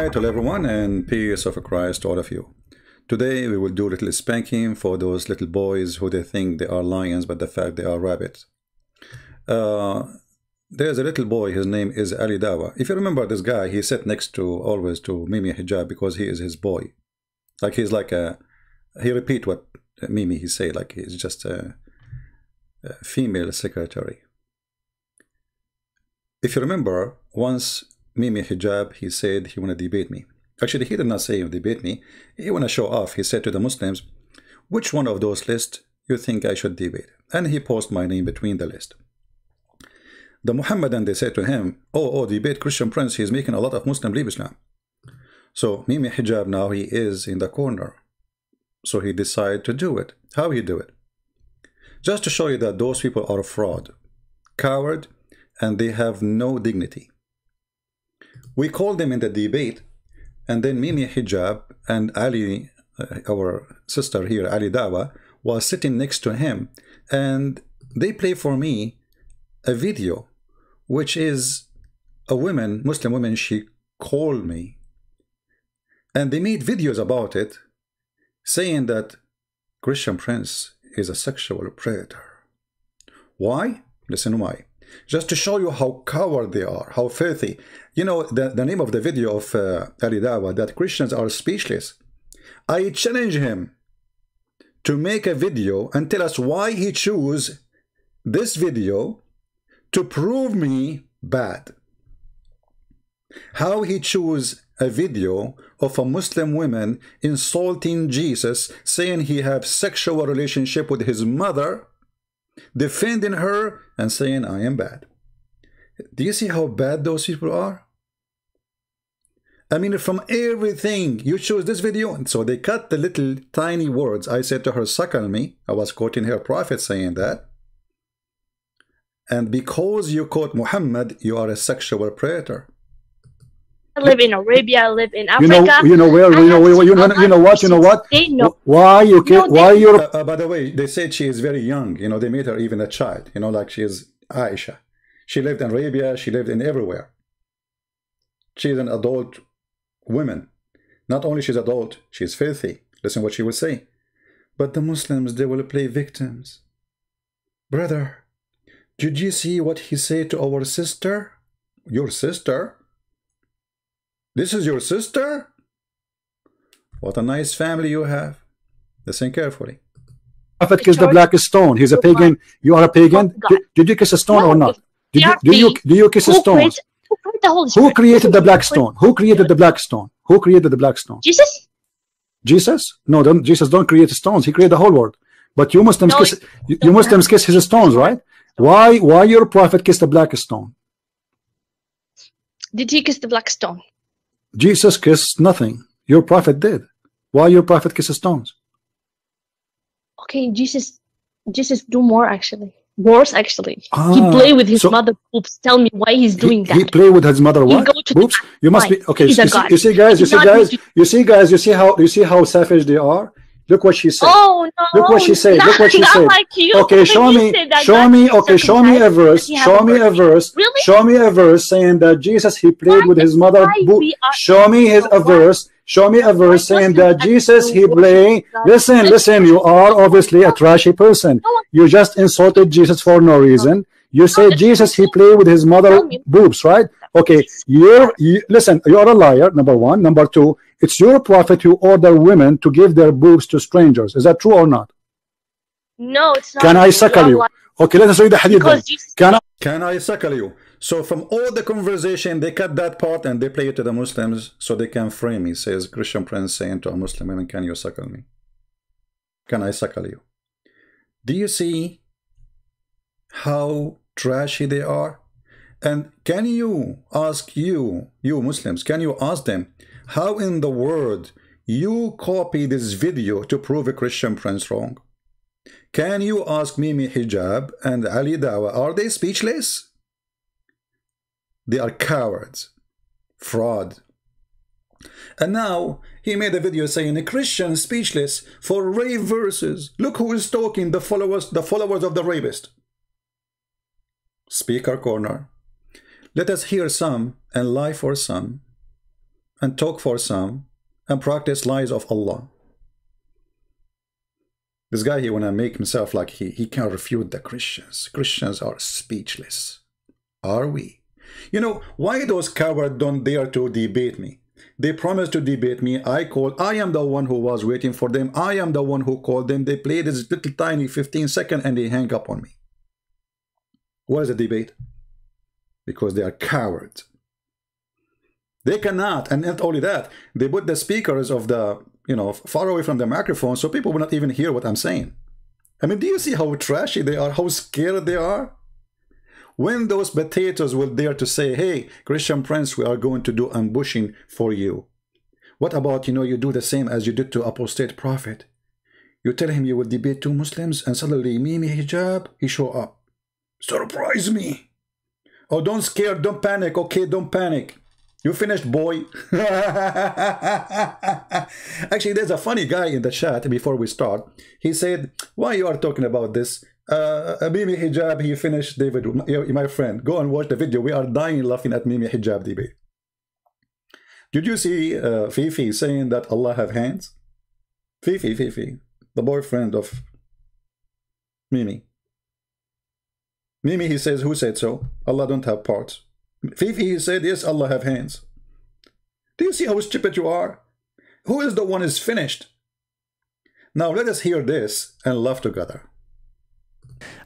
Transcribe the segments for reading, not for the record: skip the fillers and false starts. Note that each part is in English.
Hi to everyone, and peace of Christ to all of you. Today we will do a little spanking for those little boys who they think they are lions, but the fact they are rabbits. There's a little boy, his name is Ali Dawah. If you remember this guy, he sat next to always to Mimi Hijab because he is his boy. Like he's like he repeat what Mimi he say, like he's just a female secretary. If you remember, once Mimi Hijab, he said he want to debate me. Actually, he did not say he debate me. He want to show off. He said to the Muslims, which one of those lists you think I should debate? And he posted my name between the list. The Muhammadan, they said to him, oh, debate Christian Prince. He's making a lot of Muslim leave Islam. So Mimi Hijab now he is in the corner. So he decided to do it. How he do it? Just to show you that those people are fraud, coward, and they have no dignity. We called them in the debate, and then Mimi Hijab and Ali, our sister here, Ali Dawah, was sitting next to him, and they play for me a video, which is a woman, Muslim woman, she called me, and they made videos about it, saying that Christian Prince is a sexual predator. Why? Listen why. Just to show you how coward they are, how filthy. You know, the name of the video of Ali Dawah, that Christians are speechless. I challenge him to make a video and tell us why he chose this video to prove me bad. How he chose a video of a Muslim woman insulting Jesus, saying he have sexual relationship with his mother, defending her and saying I am bad. Do you see how bad those people are? I mean, from everything you choose this video, and so they cut the little tiny words. I said to her, suckle me. I was quoting her prophet saying that. And because you quote Muhammad, you are a sexual predator. I live in Arabia, I live in Africa. You know what? They know. Why you can? Why you're? By the way, they said she is very young. You know, they made her even a child. You know, like she is Aisha. She lived in Arabia. She lived in everywhere. She is an adult woman. Not only she's adult, she's filthy. Listen what she will say. But the Muslims, they will play victims. Brother, did you see what he said to our sister? Your sister? This is your sister? What a nice family you have. Listen carefully. Prophet kissed the black stone. He's a pagan. You are a pagan. Did you kiss a stone or not? Do you kiss a stone? Who created the black stone? Who created the black stone? Who created the black stone? Jesus? Jesus? No, Jesus don't create stones. He created the whole world. But you Muslims kiss Muslims kiss his stones, right? Why your prophet kissed the black stone? Did he kiss the black stone? Jesus kissed nothing. Your prophet did. Why your prophet kisses stones? Okay, Jesus do more actually. Worse actually. He play with his mother boobs. Tell me why he's doing that. He play with his mother what? Boobs? You must be okay. You see guys, you see how savage they are? Look what she said. Oh no! Look what she said. Look what she said. Like you. Okay, show me a verse. Show me a verse. Really? Show me a verse saying that Jesus he played with his mother. Show me a verse. Show me a verse saying that Jesus he played. Listen. You are obviously a trashy person. You just insulted Jesus for no reason. You say Jesus he played with his mother boobs, right? Okay, listen, you're a liar, number one. Number two, it's your prophet who order women to give their boobs to strangers. Is that true or not? No, it's not. Can I suckle you? Okay, let us read the hadith. Can I suckle you? So from all the conversation, they cut that part and they play it to the Muslims so they can frame me. Says Christian Prince saying to a Muslim woman, can you suckle me? Can I suckle you? Do you see how trashy they are? And can you ask you Muslims, can you ask them how in the world you copy this video to prove a Christian Prince wrong? Can you ask Mimi Hijab and Ali Dawah, are they speechless? They are cowards, fraud. And now he made a video saying a Christian speechless for rape verses. Look who is talking, the followers of the rapist. Speaker corner. Let us hear some and lie for some. and talk for some and practice lies of Allah. This guy, he wanna make himself like he can refute the Christians. Christians are speechless. Are we? You know, why those cowards don't dare to debate me? They promised to debate me. I am the one who was waiting for them. I am the one who called them. They played this little tiny 15-second and they hang up on me. What is a debate? Because they are cowards. They cannot, and not only that, they put the speakers of the, you know, far away from the microphone so people will not even hear what I'm saying. I mean, do you see how trashy they are, how scared they are? When those potatoes will dare to say, hey, Christian Prince, we are going to do ambushing for you. What about, you know, you do the same as you did to apostate prophet. You tell him you will debate two Muslims and suddenly Mimi Hijab, he show up. Surprise me. Oh, don't scare, don't panic. Okay, don't panic. You finished, boy. Actually, there's a funny guy in the chat before we start. He said, why you are talking about this? Mimi Hijab, he finished. David, my friend, go and watch the video. We are dying laughing at Mimi Hijab debate. Did you see Fifi saying that Allah have hands? Fifi, the boyfriend of Mimi. Mimi, he says, who said so? Allah don't have parts. Fifi, he said, yes, Allah have hands. Do you see how stupid you are? Who is the one is finished? Now let us hear this and laugh together.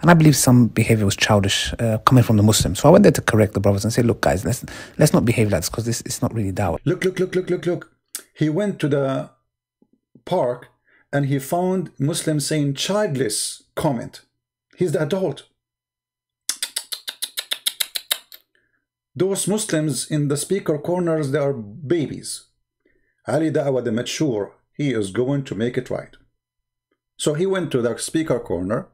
And I believe some behavior was childish coming from the Muslims. So I went there to correct the brothers and say, look, guys, let's not behave like this because this is not really dawah. Look. He went to the park and he found Muslims saying childless comment. He's the adult. Those Muslims in the speaker corners, they are babies. Ali Dawah, the mature, he is going to make it right. So he went to the speaker corner.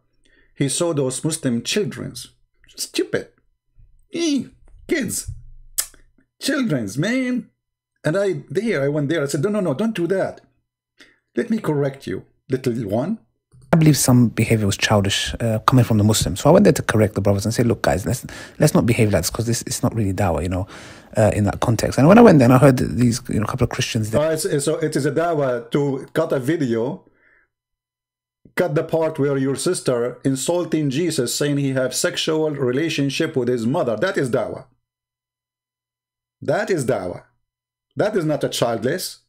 He saw those Muslim childrens. Stupid. Kids. Childrens, man. And I went there. I said, no, don't do that. Let me correct you, little one. I believe some behavior was childish coming from the Muslims. So I went there to correct the brothers and say, look, guys, let's not behave like this because this is not really dawah, you know, in that context. And when I went there and I heard these, you know, couple of Christians there. So it is a dawah to cut a video, cut the part where your sister insulting Jesus, saying he have sexual relationship with his mother. That is dawah. That is dawah. That is not a childless.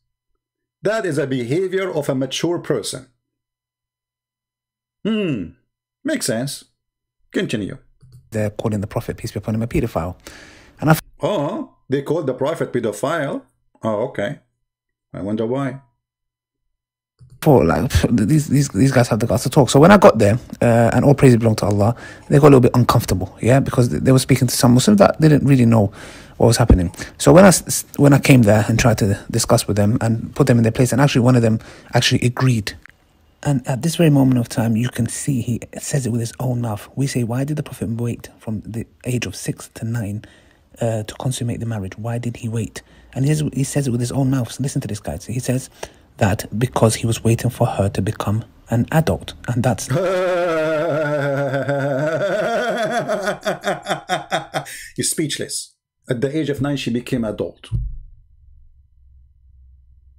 That is a behavior of a mature person. Makes sense. Continue. They're calling the Prophet, peace be upon him, a pedophile. And they called the Prophet pedophile? Oh, okay. I wonder why. For like these guys have the guts to talk. So when I got there, and all praise belong to Allah, they got a little bit uncomfortable, yeah, because they were speaking to some Muslims that didn't really know what was happening. So when I came there and tried to discuss with them and put them in their place, and actually one of them actually agreed. And at this very moment of time, you can see he says it with his own mouth. We say, why did the Prophet wait from the age of 6 to 9 to consummate the marriage? Why did he wait? And he says it with his own mouth. So listen to this, guys. He says that because he was waiting for her to become an adult. And that's... You're speechless. At the age of 9, she became adult.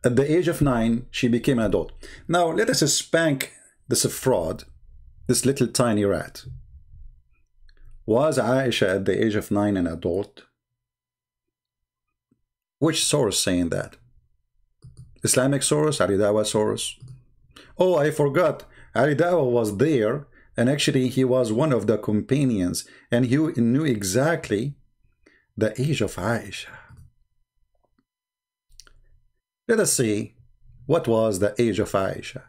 At the age of 9, she became an adult. Now, let us spank this fraud, this little tiny rat. Was Aisha at the age of 9 an adult? Which source saying that? Islamic source, Ali Dawah source? Oh, I forgot. Ali Dawah was there, and actually he was one of the companions, and he knew exactly the age of Aisha. Let us see what was the age of Aisha.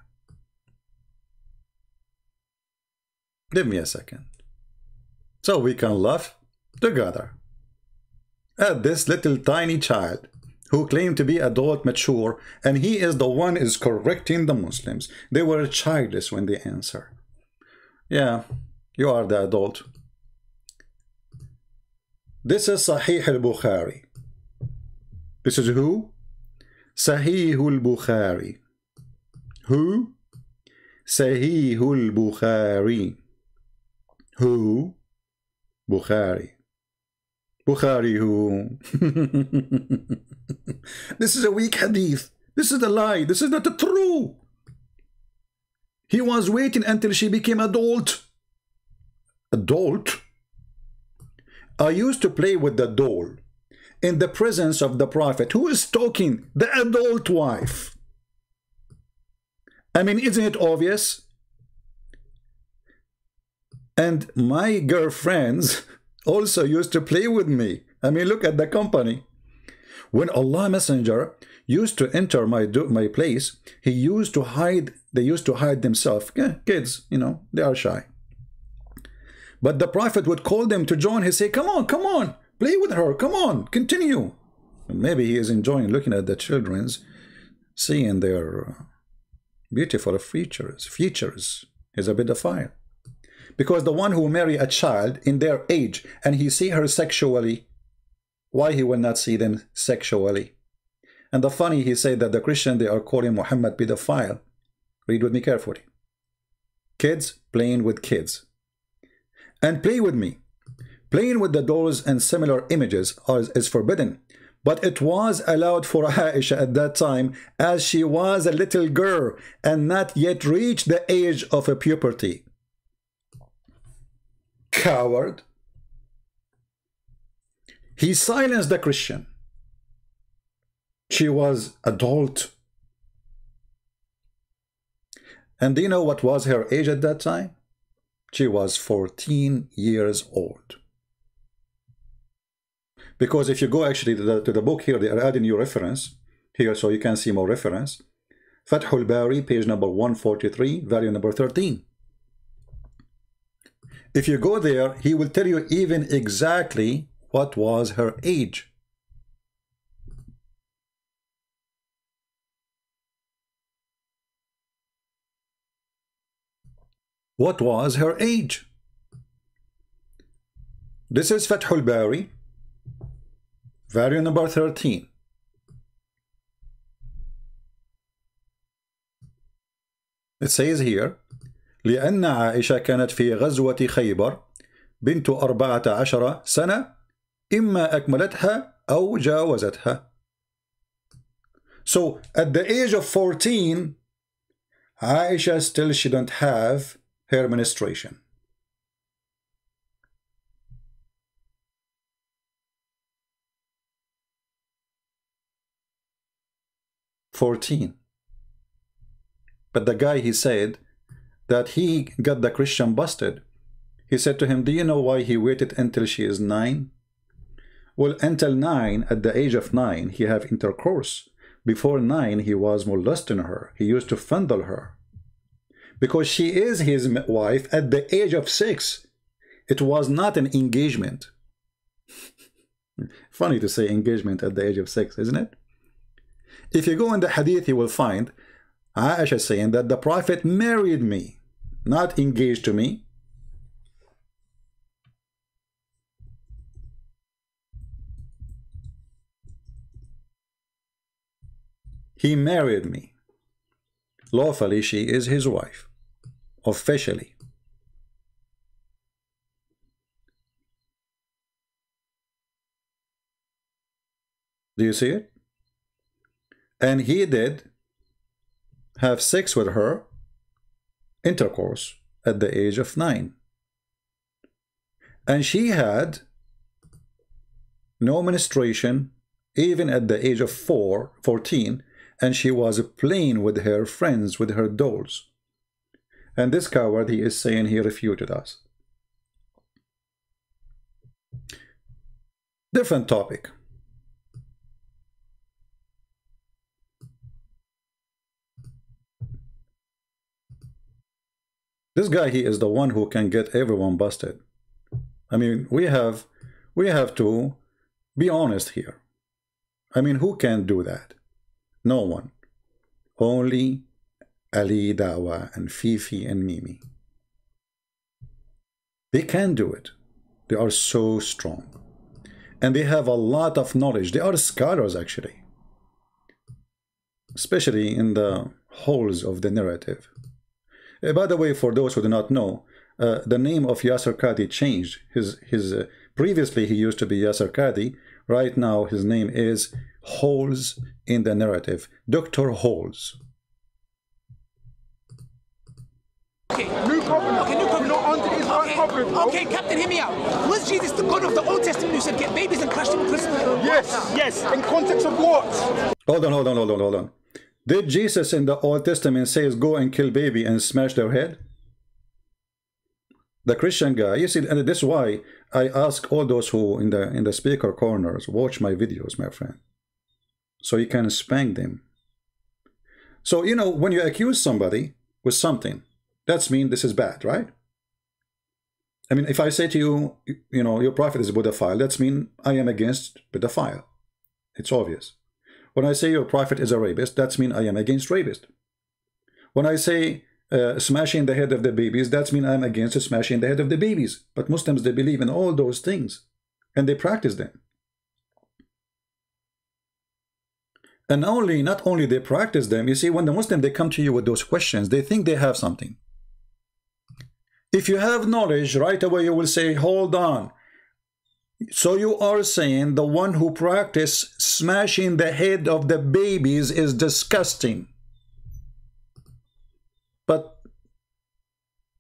Give me a second, so we can laugh together at this little tiny child who claimed to be adult mature, and he is the one is correcting the Muslims. They were childless when they answer. Yeah, you are the adult. This is Sahih al-Bukhari. This is who? Sahih al-Bukhari. Who? Sahih al-Bukhari. Who? Bukhari. Bukhari who? This is a weak hadith. This is a lie. This is not the true. He was waiting until she became adult. Adult? I used to play with the doll in the presence of the Prophet. Who is talking? The adult wife. I mean, isn't it obvious? And my girlfriends also used to play with me. I mean, look at the company. When Allah Messenger used to enter my place, he used to hide. They used to hide themselves. Yeah, kids, you know, they are shy. But the Prophet would call them to join. He'd say, come on, play with her, come on, continue. And maybe he is enjoying looking at the children's, seeing their beautiful features. He's a pedophile. Because the one who marry a child in their age and he see her sexually, why he will not see them sexually? And the funny, he said that the Christian, they are calling Muhammad pedophile. Read with me carefully. Kids playing with kids. And play with me. Playing with the dolls and similar images is forbidden. But it was allowed for Aisha at that time, as she was a little girl and not yet reached the age of a puberty. Coward. He silenced the Christian. She was adult. And do you know what was her age at that time? She was 14 years old. Because if you go actually to the book here, they are adding your reference here so you can see more reference. Fathul Bari, page number 143, value number 13. If you go there, he will tell you even exactly what was her age. What was her age? This is Fathul Bari, value number 13. It says here, لأن عائشة كانت في غزوة خيبر بنت 14 سنة إما أكملتها أو جاوزتها. So at the age of 14, Aisha still shouldn't have her menstruation. But the guy, he said that he got the Christian busted. He said to him, do you know why he waited until she is 9? Well, until 9, at the age of 9, he have intercourse. Before 9, he was molesting her. He used to fondle her. Because she is his wife at the age of 6. It was not an engagement. Funny to say engagement at the age of 6, isn't it? If you go in the hadith, you will find Aisha saying that the Prophet married me, not engaged to me. He married me. Lawfully, she is his wife. Officially. Do you see it? And he did have sex with her, intercourse, at the age of 9. And she had no menstruation even at the age of 14, and she was playing with her friends, with her dolls. And this coward, he is saying he refuted us. Different topic. This guy, he is the one who can get everyone busted. I mean, we have to be honest here. I mean, who can do that? No one. Only Ali, Dawah, and Fifi, and Mimi. They can do it. They are so strong. And they have a lot of knowledge. They are scholars, actually. Especially in the holes of the narrative. By the way, for those who do not know, the name of Yasser Qadi changed. Previously he used to be Yasser Qadi. Right now his name is Holes in the Narrative. Dr. Holes. Okay, new covenant. Okay, new covenant. Not under his covenant. Okay, Captain, hear me out. Was Jesus the God of the Old Testament who said get babies and crush them in prison? Yes, yes. In context of what? Hold on. Did Jesus in the Old Testament says go and kill baby and smash their head? The Christian guy, you see, and this is why I ask all those who in the speaker corners watch my videos, my friend, so you can spank them. So you know, when you accuse somebody with something, that's mean this is bad, right? I mean, if I say to you, you know, your prophet is a pedophile, that's mean I am against pedophile. It's obvious. When I say your prophet is a rapist, that's mean I am against rapist. When I say smashing the head of the babies, that's mean I'm against smashing the head of the babies. But Muslims, they believe in all those things and they practice them. And not only they practice them, you see, when the Muslim, they come to you with those questions, they think they have something. If you have knowledge, right away you will say, hold on. So you are saying the one who practice smashing the head of the babies is disgusting. But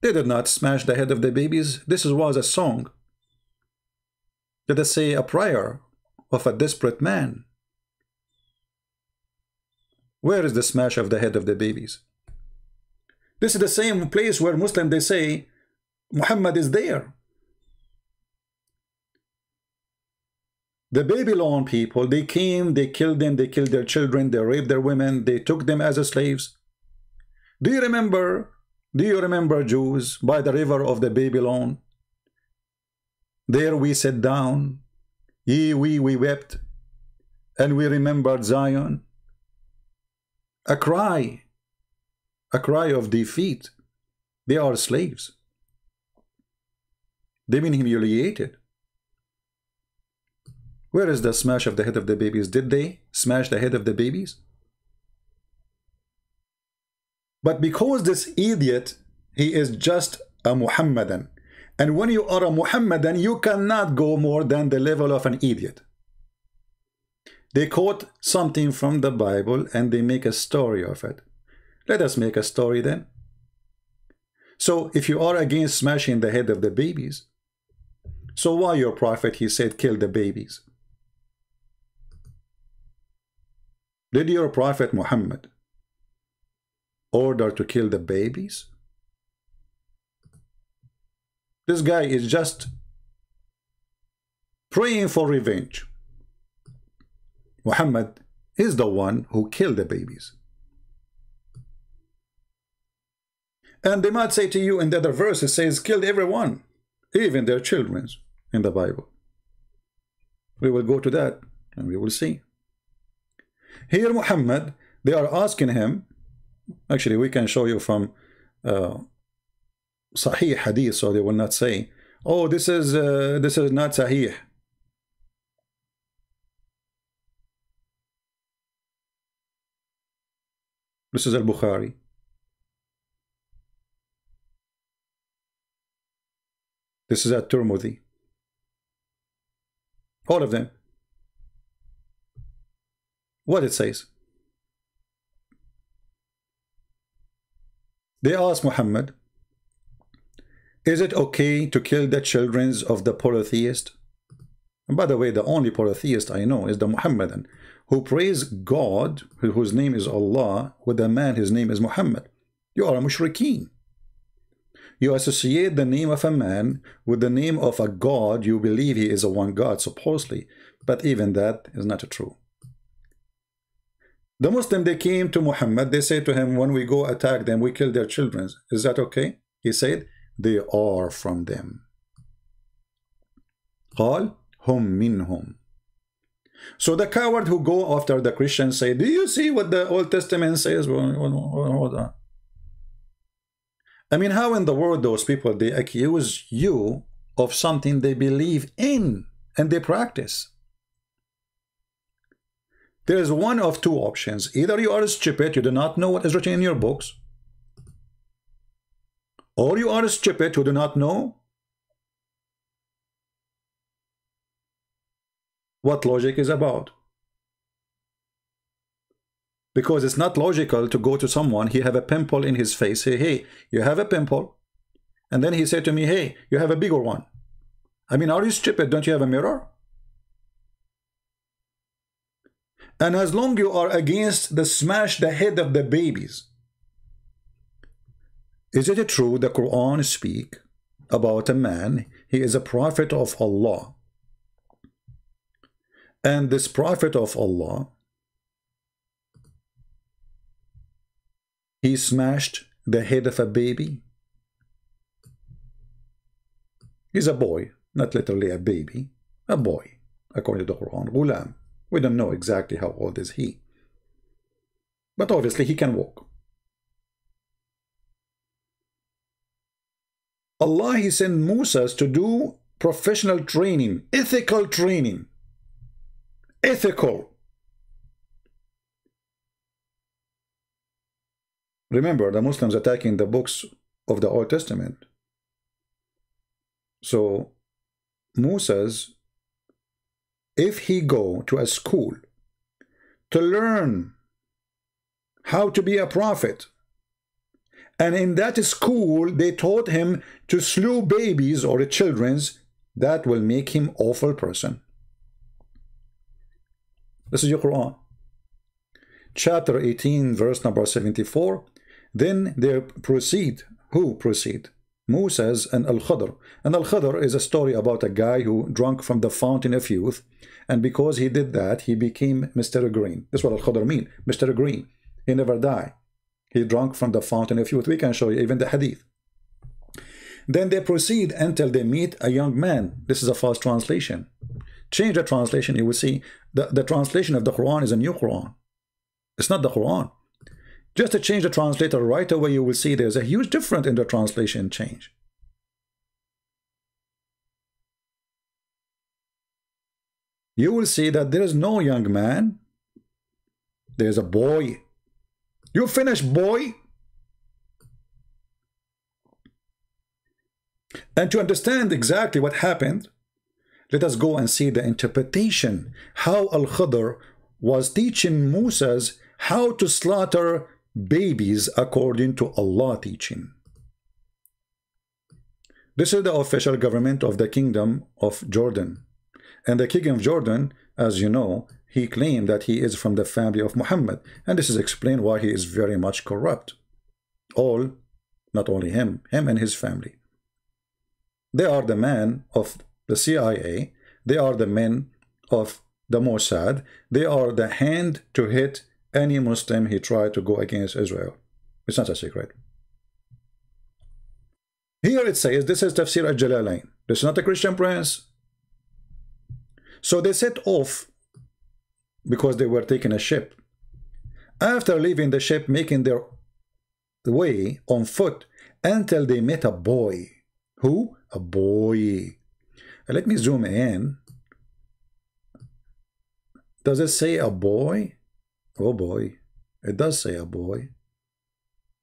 they did not smash the head of the babies. This was a song. Let us say a prayer of a desperate man. Where is the smash of the head of the babies? This is the same place where Muslims, they say Muhammad is there. The Babylon people, they came, they killed them, they killed their children, they raped their women, they took them as slaves. Do you remember Jews by the river of the Babylon? There we sat down, we wept, and we remembered Zion. A cry of defeat. They are slaves. They've been humiliated. Where is the smash of the head of the babies? Did they smash the head of the babies? But because this idiot, he is just a Muhammadan. And when you are a Muhammadan, you cannot go more than the level of an idiot. They quote something from the Bible and they make a story of it. Let us make a story then. So if you are against smashing the head of the babies, so why your prophet, he said, kill the babies? Did your prophet Muhammad order to kill the babies? This guy is just praying for revenge. Muhammad is the one who killed the babies. And they might say to you in the other verse, it says, killed everyone, even their children in the Bible. We will go to that and we will see. Here Muhammad, they are asking him, actually we can show you from Sahih Hadith, so they will not say, oh, this is not Sahih. This is Al-Bukhari. This is At-Tirmidhi. All of them. What it says. They asked Muhammad, is it okay to kill the children of the polytheist? And by the way, the only polytheist I know is the Muhammadan, who praise God, whose name is Allah, with a man, his name is Muhammad. You are a mushrikeen. You associate the name of a man with the name of a God. You believe he is a one God, supposedly. But even that is not true. The Muslim, they came to Muhammad. They said to him, when we go attack them, we kill their children. Is that okay? He said, they are from them. قال هم منهم. So the coward who go after the Christians say, do you see what the Old Testament says? Hold on. I mean, how in the world those people, they accuse you of something they believe in and they practice? There is one of two options. Either you are stupid, you do not know what is written in your books, Or you are stupid who do not know what logic is about. Because it's not logical to go to someone, he have a pimple in his face, say, hey, you have a pimple. And then he said to me, hey, you have a bigger one. I mean, are you stupid? Don't you have a mirror? And as long you are against the smash the head of the babies, is it true the Quran speak about a man, he is a prophet of Allah. And this prophet of Allah, he smashed the head of a baby. He's a boy, not literally a baby, a boy, according to the Quran, Ghulam. We don't know exactly how old is he. But obviously he can walk. Allah, he sent Musa to do professional training, ethical training. Ethical. Remember, the Muslims attacking the books of the Old Testament. So, Musa's, if he go to a school to learn how to be a prophet, and in that school they taught him to slew babies or children's, that will make him awful person. This is your Quran. Chapter 18, verse number 74. Then they proceed. Who proceed? Moses and Al-Khadr. And Al-Khadr is a story about a guy who drank from the fountain of youth, and because he did that, he became Mr. Green. That's what Al-Khadr mean, Mr. Green. He never died. He drank from the fountain of youth. We can show you even the hadith. Then they proceed until they meet a young man. This is a false translation. Change the translation, you will see the translation of the Quran is a new Quran. It's not the Quran. Just to change the translator right away, you will see there's a huge difference in the translation change. You will see that there is no young man. There's a boy. You finish, boy. And to understand exactly what happened, let us go and see the interpretation. How Al-Khadr was teaching Moses how to slaughter babies according to Allah teaching. This is the official government of the Kingdom of Jordan. And the King of Jordan, as you know, he claimed that he is from the family of Muhammad. And this is explained why he is very much corrupt. All, not only him and his family. They are the men of the CIA. They are the men of the Mossad. They are the hand to hit any Muslim he tried to go against Israel. It's not a secret. Here it says, this is Tafsir al-Jalalain. This is not a Christian prince. So they set off because they were taking a ship. After leaving the ship, making their way on foot until they met a boy. Who? A boy. Let me zoom in. Does it say a boy? Oh boy. It does say a boy.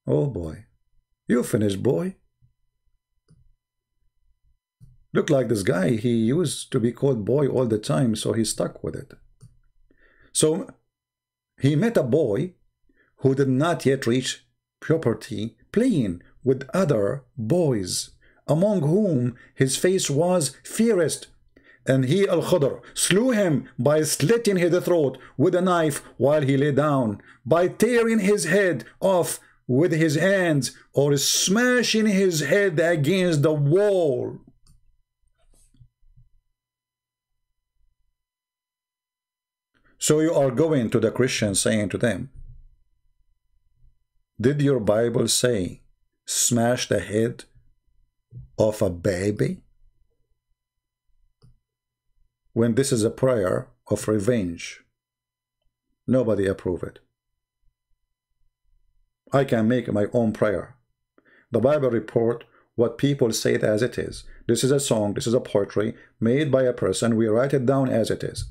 Oh boy. You finished, boy. Look like this guy, he used to be called boy all the time, so he stuck with it. So he met a boy who did not yet reach puberty, playing with other boys, among whom his face was fierce. And he, Al-Khadr, slew him by slitting his throat with a knife while he lay down, by tearing his head off with his hands, or smashing his head against the wall. So you are going to the Christians saying to them, did your Bible say, smash the head of a baby? When this is a prayer of revenge, nobody approve it. I can make my own prayer. The Bible report what people say it as it is. This is a song, this is a poetry made by a person. We write it down as it is.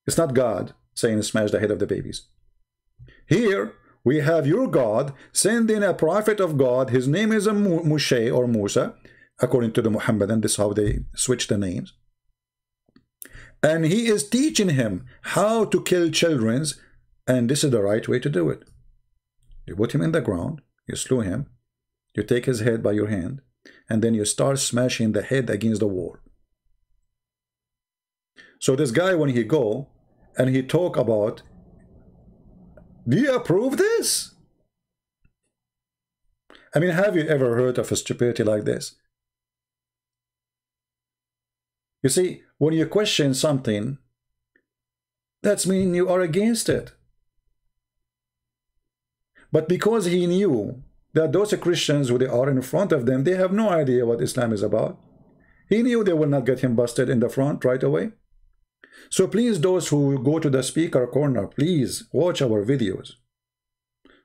It's not God saying smash the head of the babies. Here, we have your God send in a prophet of God. His name is Moshe or Musa, according to the Muhammadan. This is how they switch the names. And he is teaching him how to kill children, and this is the right way to do it. You put him in the ground, you slew him, you take his head by your hand, and then you start smashing the head against the wall. So this guy, when he go and he talk about, do you approve this? I mean, have you ever heard of a stupidity like this? You see, when you question something, that's mean you are against it. But because he knew that those Christians who they are in front of them, they have no idea what Islam is about. He knew they will not get him busted in the front right away. So please, those who go to the speaker corner, please watch our videos.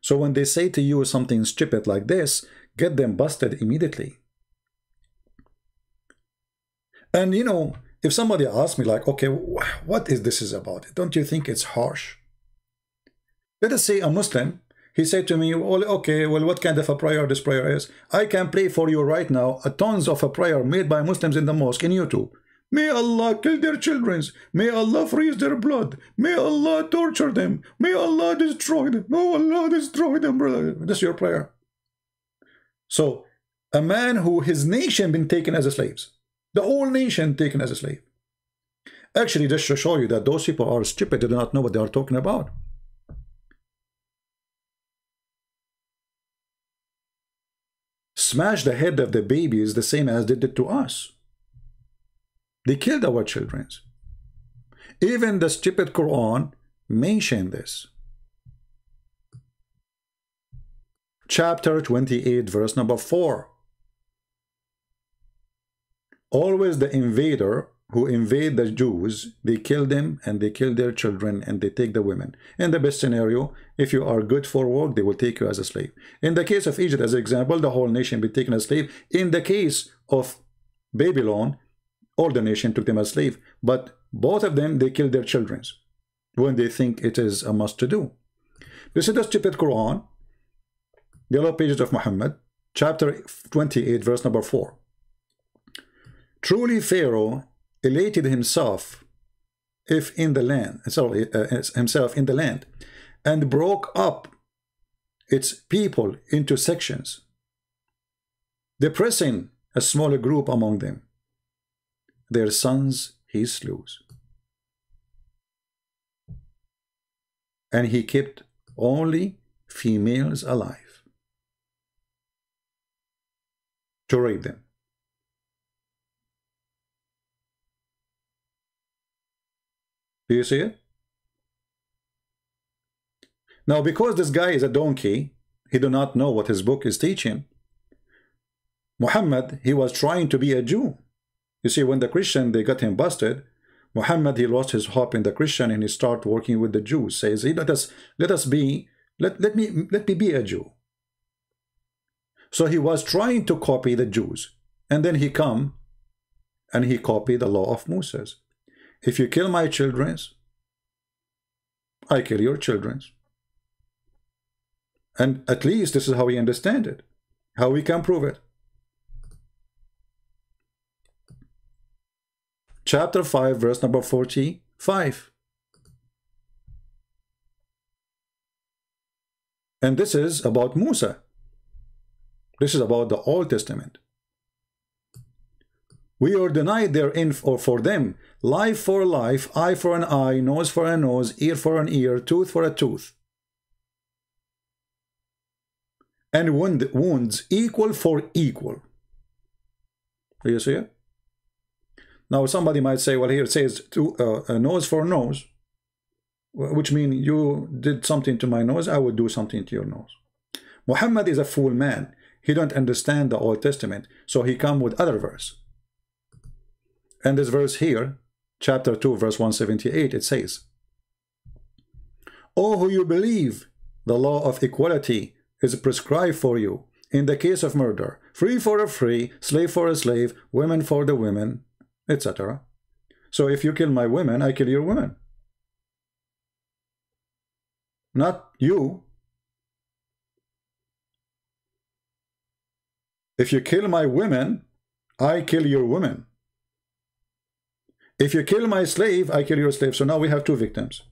So when they say to you something stupid like this, get them busted immediately. And you know, if somebody asks me like, okay, what is this about? Don't you think it's harsh? Let us say a Muslim, he said to me, well, okay, well, what kind of a prayer this prayer is? I can play for you right now tons of a prayer made by Muslims in the mosque in YouTube. May Allah kill their children. May Allah freeze their blood. May Allah torture them. May Allah destroy them. Oh, Allah destroy them, brother. This is your prayer. So, a man who his nation been taken as slaves. The whole nation taken as a slave. Actually, just to show you that those people are stupid. They do not know what they are talking about. Smash the head of the babies the same as they did to us. They killed our children. Even the stupid Quran mentioned this. Chapter 28, verse number 4. Always the invader who invade the Jews, they kill them and they kill their children and they take the women. In the best scenario, if you are good for work, they will take you as a slave. In the case of Egypt, as an example, the whole nation be taken as slave. In the case of Babylon, all the nation took them as slave. But both of them, they killed their children when they think it is a must to do. This is the stupid Quran, the yellow pages of Muhammad, chapter 28, verse number 4. Truly Pharaoh elated himself himself in the land, and broke up its people into sections, depressing a smaller group among them. Their sons he slew, and he kept only females alive to rape them. Do you see it? Now, because this guy is a donkey, he do not know what his book is teaching. Muhammad, he was trying to be a Jew. You see, when the Christian, they got him busted, Muhammad, he lost his hope in the Christian and he started working with the Jews. Says, hey, let me be a Jew. So he was trying to copy the Jews. And then he come and he copied the law of Moses. If you kill my children, I kill your children. And at least this is how we understand it. How we can prove it. Chapter 5, verse number 45. And this is about Musa. This is about the Old Testament. We are denied their for them life for a life, eye for an eye, nose for a nose, ear for an ear, tooth for a tooth. And wounds equal for equal. Do you see it? Now somebody might say, well, here it says a nose for a nose, which means you did something to my nose, I would do something to your nose. Muhammad is a fool man. He don't understand the Old Testament, so he come with other verse. And this verse here, chapter 2, verse 178, it says, "O who you believe, the law of equality is prescribed for you in the case of murder, free for a free, slave for a slave, women for the women, etc. So if you kill my women, I kill your women. Not you. If you kill my women, I kill your women. If you kill my slave, I kill your slave. So now we have two victims.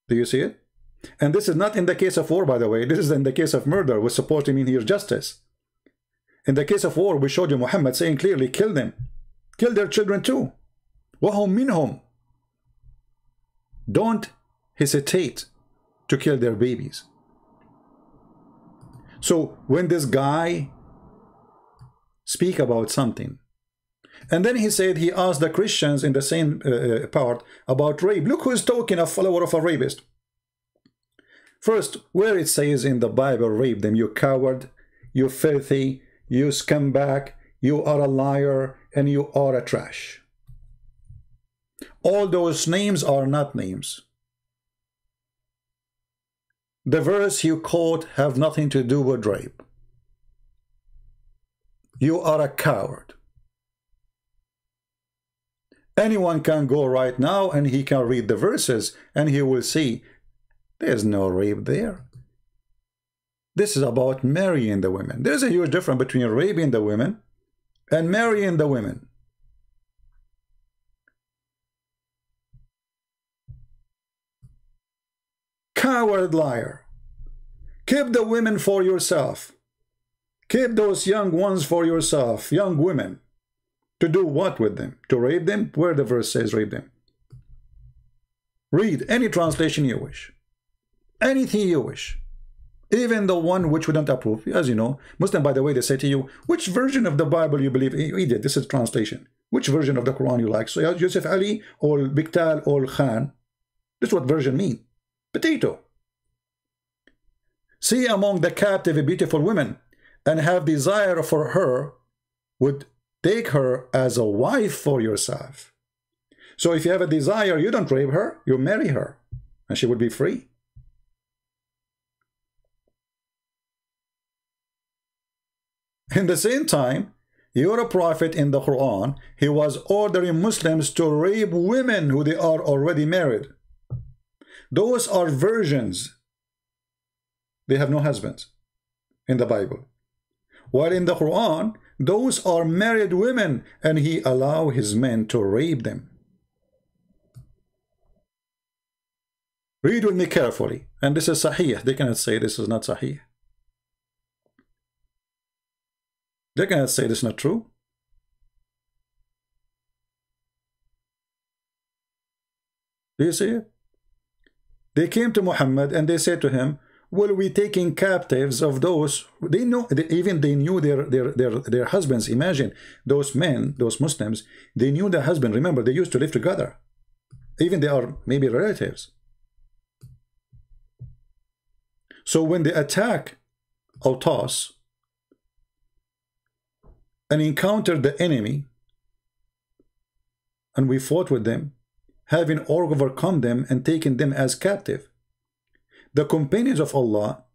Do you see it? And this is not in the case of war, by the way. This is in the case of murder, which supposed to mean here justice. In the case of war, we showed you Muhammad saying clearly, kill them. Kill their children too. وَهُمْ مِنْهُمْ. Don't hesitate to kill their babies. So when this guy speak about something, and then he said he asked the Christians in the same part about rape. Look who's talking, a follower of a rapist. First, where it says in the Bible, rape them, you coward, you filthy, you scumbag, you are a liar, and you are a trash. All those names are not names. The verse you quote have nothing to do with rape. You are a coward. Anyone can go right now and he can read the verses and he will see there's no rape there. This is about marrying the women. There's a huge difference between raping the women and marrying the women. Coward liar. Keep the women for yourself. Keep those young ones for yourself, young women. To do what with them? To rape them? Where the verse says rape them? Read any translation you wish. Anything you wish. Even the one which we don't approve. As you know, Muslim, by the way, they say to you, which version of the Bible you believe? Idiot, this is translation. Which version of the Quran you like? So Yusuf Ali or Biktal or Khan. This is what version mean. Potato. See among the captive a beautiful woman and have desire for her, would take her as a wife for yourself. So if you have a desire, you don't rape her, you marry her, and she would be free. In the same time, you're a prophet in the Quran. He was ordering Muslims to rape women who they are already married. Those are virgins. They have no husbands in the Bible. While in the Quran, those are married women, and he allow his men to rape them. Read with me carefully. And this is Sahih. They cannot say this is not Sahih. They cannot say this is not true. Do you see it? They came to Muhammad and they said to him, will we taking captives of those? They know, even they knew their husbands. Imagine those men, those Muslims, they knew their husband. Remember, they used to live together. Even they are maybe relatives. So when they attack Autas and encountered the enemy, and we fought with them, having overcome them and taken them as captive, the companions of Allah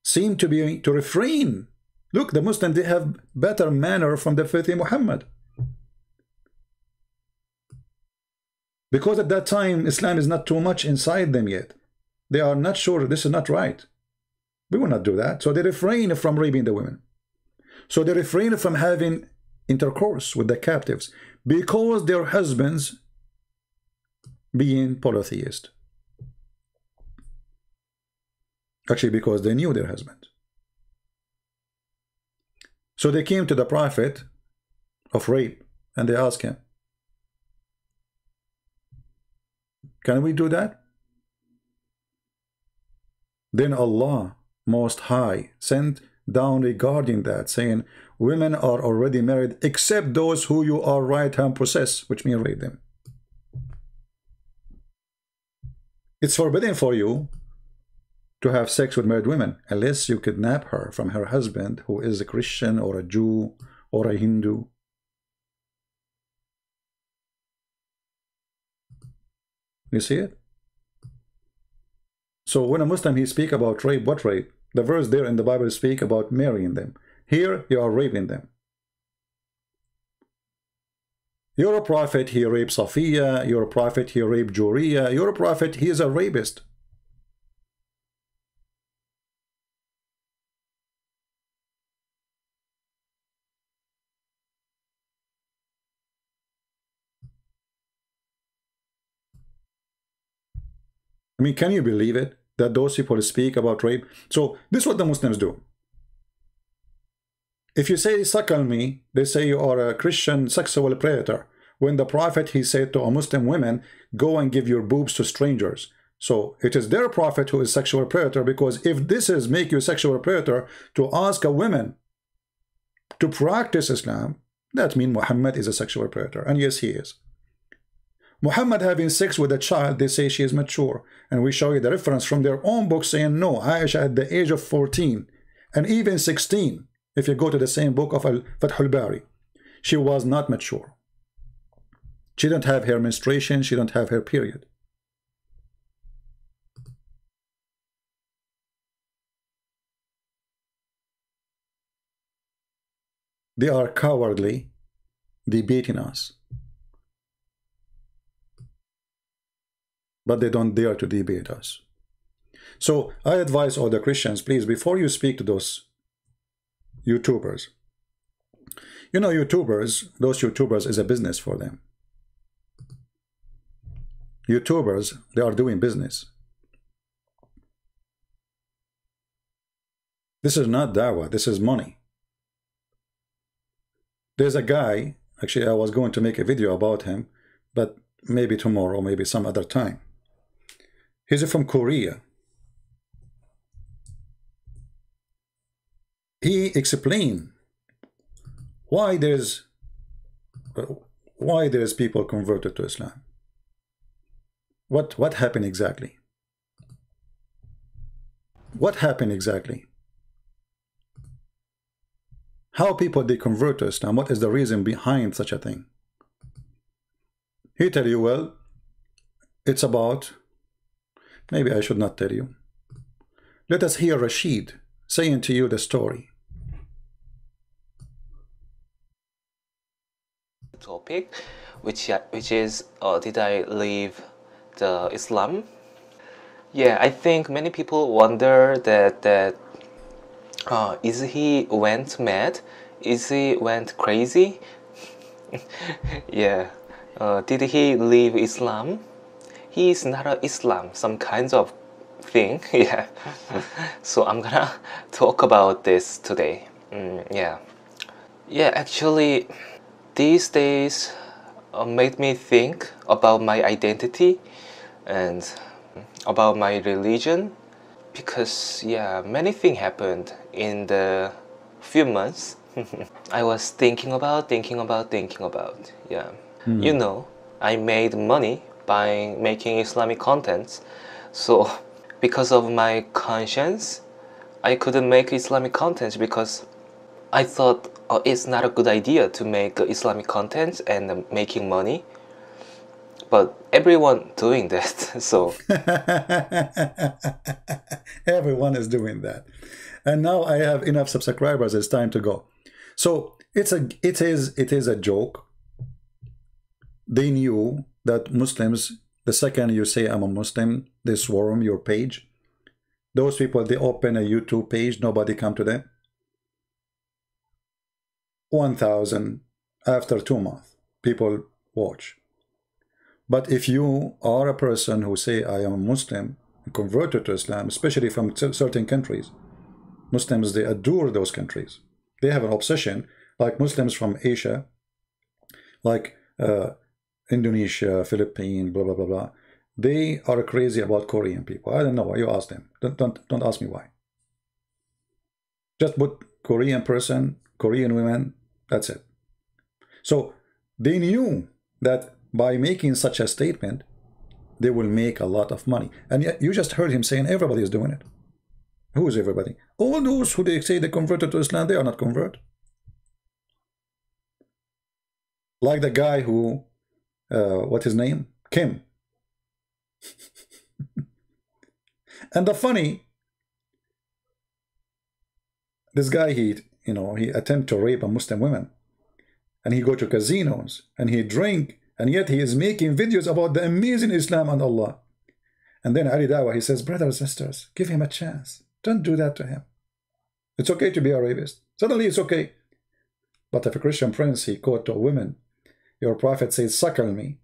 seem to be to refrain. Look, the Muslims, they have better manner from the faith in Muhammad. Because at that time, Islam is not too much inside them yet. They are not sure this is not right. We will not do that. So they refrain from raping the women. So they refrain from having intercourse with the captives because their husbands being polytheist. Actually, because they knew their husband. So they came to the prophet of rape and they asked him, can we do that? Then Allah Most High sent down regarding that, saying, women are already married except those who you are right hand possess, which means rape them. It's forbidden for you to have sex with married women unless you kidnap her from her husband, who is a Christian or a Jew or a Hindu. You see it? So when a Muslim, he speak about rape, what rape? The verse there in the Bible speak about marrying them. Here you are raping them. You're a prophet, he raped Safiya. You're a prophet, he raped Juriya. You're a prophet, he is a rapist. I mean, can you believe it? That those people speak about rape? So this is what the Muslims do. If you say, suckle me, they say you are a Christian sexual predator. When the Prophet, he said to a Muslim women, go and give your boobs to strangers. So it is their Prophet who is sexual predator, because if this is make you sexual predator to ask a woman to practice Islam, that means Muhammad is a sexual predator. And yes, he is. Muhammad having sex with a child, they say she is mature. And we show you the reference from their own book saying, no, Aisha at the age of 14 and even 16, if you go to the same book of Fath al-Bari, she was not mature. She didn't have her menstruation, she didn't have her period. They are cowardly debating us. But they don't dare to debate us. So I advise all the Christians, please, before you speak to those YouTubers, you know, those YouTubers is a business for them. YouTubers, they are doing business. This is not dawah, this is money. There's a guy, actually I was going to make a video about him, but maybe tomorrow, maybe some other time. He's from Korea. He explained why there's people converted to Islam. What happened exactly? What happened exactly? How people they convert to Islam? What is the reason behind such a thing? He tell you, well, it's about, maybe I should not tell you. Let us hear Rashid saying to you the story. Topic, which is did I leave the Islam? Yeah, I think many people wonder that is he went mad? Is he went crazy? Yeah. Did he leave Islam? He is not a Islam, some kinds of thing. Yeah. So I'm gonna talk about this today. Yeah. Yeah, actually, these days made me think about my identity and about my religion, because yeah, many things happened in the few months. I was thinking about. Yeah. You know, I made money by making Islamic contents, so because of my conscience I couldn't make Islamic contents, because I thought it's not a good idea to make Islamic content and making money, but everyone doing that. So everyone is doing that, and now I have enough subscribers. It's time to go. So it is a joke. They knew that Muslims, the second you say I'm a Muslim, they swarm your page. Those people, they open a YouTube page, nobody come to them. 1,000 after 2 months, people watch. But if you are a person who say I am a Muslim, converted to Islam, especially from certain countries, Muslims, they adore those countries. They have an obsession, like Muslims from Asia, like Indonesia, Philippines, blah, blah, blah, blah. They are crazy about Korean people. I don't know why. You ask them. Don't ask me why. Just put Korean person, Korean women, that's it. So they knew that by making such a statement, they will make a lot of money. And yet you just heard him saying everybody is doing it. Who is everybody? All those who they say they converted to Islam, they are not converted. Like the guy who, what's his name? Kim. And the funny, this guy, he attempt to rape a Muslim woman, and he go to casinos and he drink, and yet he is making videos about the amazing Islam and Allah. And then Ali Dawah, he says, brothers and sisters, give him a chance. Don't do that to him. It's okay to be a rapist. Suddenly it's okay. But if a Christian prince, he called to a woman, your prophet says, suckle me.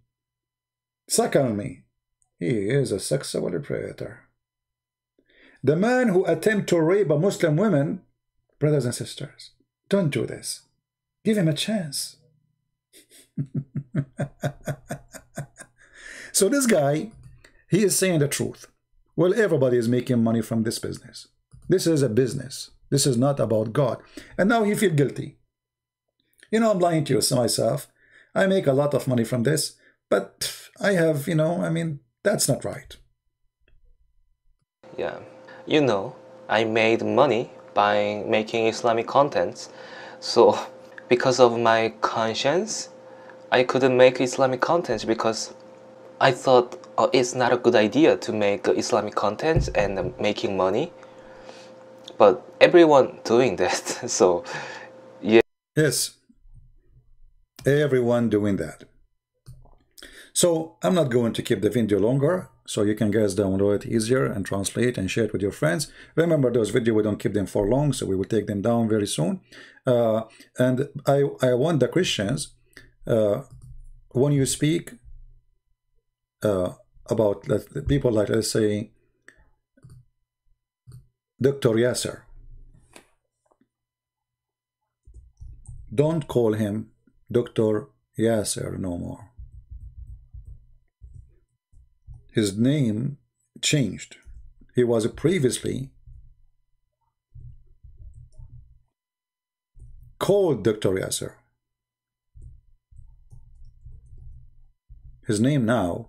Suckle me. He is a sexual predator. The man who attempts to rape a Muslim woman, brothers and sisters, don't do this. Give him a chance. So this guy, he is saying the truth. Well, everybody is making money from this business. This is a business. This is not about God. And now he feels guilty. You know, I'm lying to you myself. I make a lot of money from this, but I have, you know, I mean, that's not right. Yeah. You know, I made money by making Islamic contents. So because of my conscience, I couldn't make Islamic content because I thought it's not a good idea to make Islamic content and making money. But everyone doing that, so yeah. Yes, everyone doing that. So I'm not going to keep the video longer, so you can guys download it easier and translate and share it with your friends. Remember, those videos, we don't keep them for long, so we will take them down very soon. And I want the Christians, when you speak about people like, let's say, Dr. Yasser, don't call him Dr. Yasser no more. His name changed. He was previously called Dr. Yasser. His name now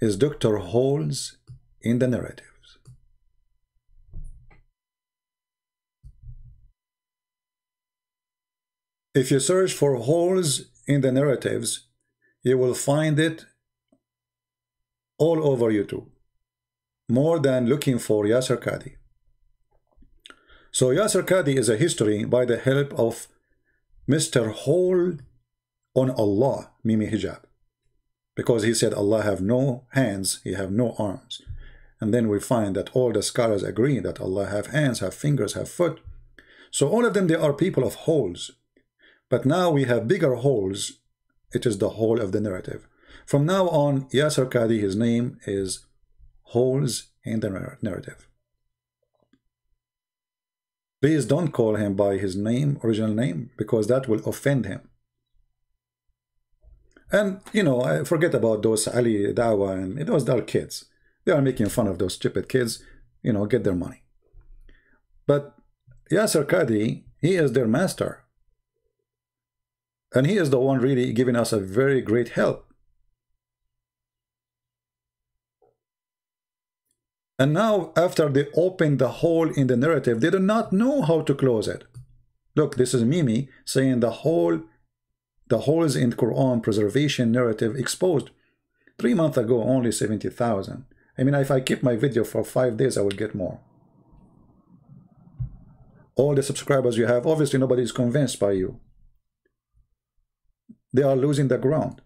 is Dr. Holes in the Narratives. If you search for holes in the narratives, you will find it all over YouTube, more than looking for Yasser Qadhi. So Yasser Qadhi is a history by the help of Mr. Hole on Allah, Mimi Hijab, because he said Allah have no hands, he have no arms. And then we find that all the scholars agree that Allah have hands, have fingers, have foot. So all of them, they are people of holes. But now we have bigger holes. It is the whole of the narrative. From now on, Yasser Qadhi, his name is Holes in the Narrative. Please don't call him by his name, original name, because that will offend him. And, you know, I forget about those Ali, Dawah, and those are kids. They are making fun of those stupid kids, you know, get their money. But Yasser Qadhi, he is their master. And he is the one really giving us a very great help. And now, after they open the hole in the narrative, they do not know how to close it. Look, this is Mimi saying the holes in the Quran preservation narrative exposed. 3 months ago, only 70,000. I mean, if I keep my video for 5 days, I will get more. All the subscribers you have, obviously nobody is convinced by you. They are losing the ground.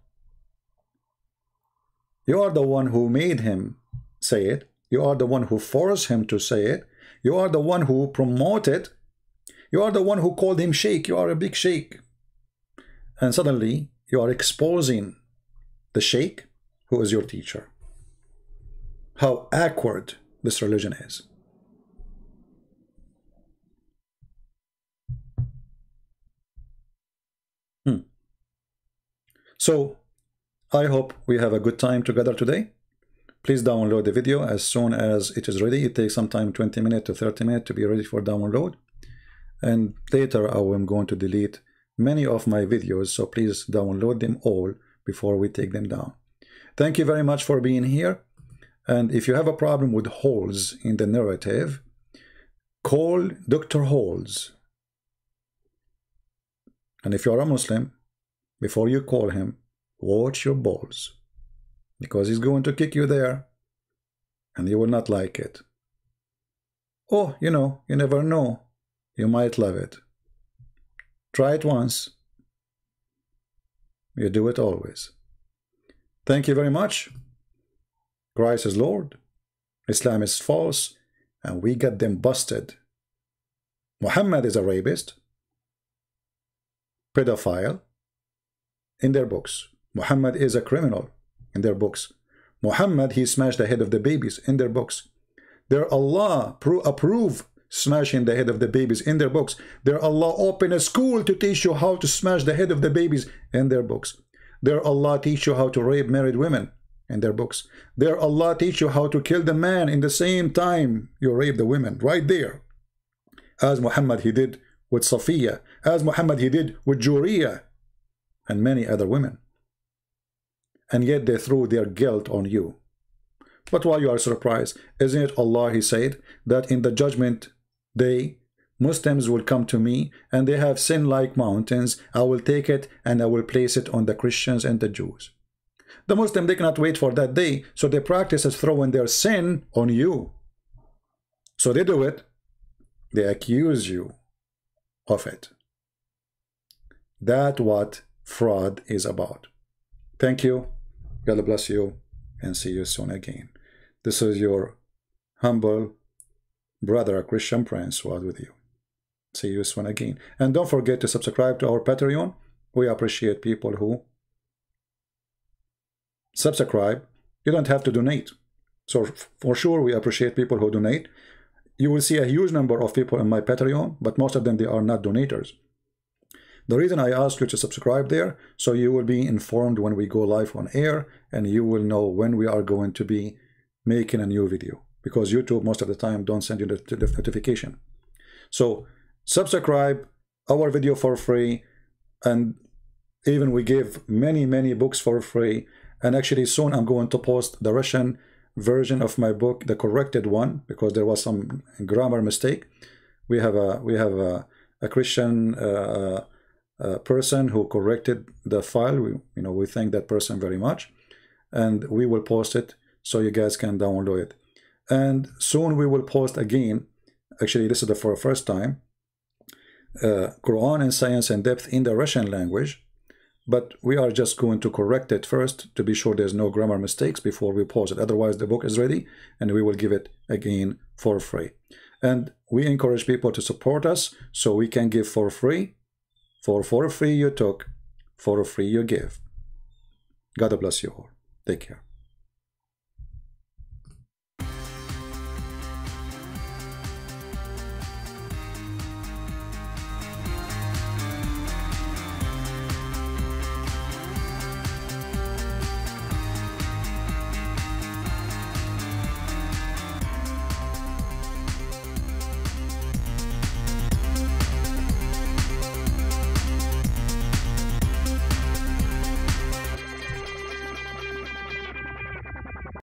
You are the one who made him say it. You are the one who forced him to say it. You are the one who promoted. You are the one who called him sheikh. You are a big sheikh. And suddenly you are exposing the sheikh who is your teacher. How awkward this religion is. So, I hope we have a good time together today. Please download the video as soon as it is ready. It takes sometime 20 minutes to 30 minutes to be ready for download. And later I am going to delete many of my videos, so please download them all before we take them down. Thank you very much for being here. And if you have a problem with holes in the narrative, call Dr. Holes. And if you're a Muslim, before you call him, watch your balls, because he's going to kick you there and you will not like it. Oh, you know, you never know. You might love it. Try it once. You do it always. Thank you very much. Christ is Lord. Islam is false. And we got them busted. Muhammad is a rapist, pedophile, in their books. Muhammad is a criminal in their books. Muhammad, he smashed the head of the babies in their books. Their Allah approve smashing the head of the babies in their books. Their Allah open a school to teach you how to smash the head of the babies in their books. Their Allah teach you how to rape married women in their books. Their Allah teach you how to kill the man in the same time you rape the women, right there. As Muhammad he did with Safiya, as Muhammad he did with Juriya and many other women. And yet they threw their guilt on you. But why you are surprised? Isn't it Allah, he said that in the judgment day Muslims will come to me and they have sin like mountains. I will take it and I will place it on the Christians and the Jews. The Muslim, they cannot wait for that day, so they practice as throwing their sin on you. So they do it. They accuse you of it. That's what fraud is about. Thank you. God bless you and see you soon again. This is your humble brother, Christian Prince, was with you. See you soon again. And don't forget to subscribe to our Patreon. We appreciate people who subscribe. You don't have to donate. So for sure, we appreciate people who donate. You will see a huge number of people in my Patreon, but most of them, they are not donators. The reason I ask you to subscribe there, so you will be informed when we go live on air, and you will know when we are going to be making a new video, because YouTube most of the time don't send you the notification. So subscribe our video for free, and even we give many books for free. And actually soon I'm going to post the Russian version of my book, the corrected one, because there was some grammar mistake. We have a Christian person who corrected the file. We thank that person very much, and we will post it so you guys can download it. And soon we will post again, actually this is the first time, Quran and Science in Depth in the Russian language, but we are just going to correct it first to be sure there's no grammar mistakes before we post it. Otherwise the book is ready and we will give it again for free. And we encourage people to support us so we can give for free. For free you took, for free you give. God bless you all. Take care.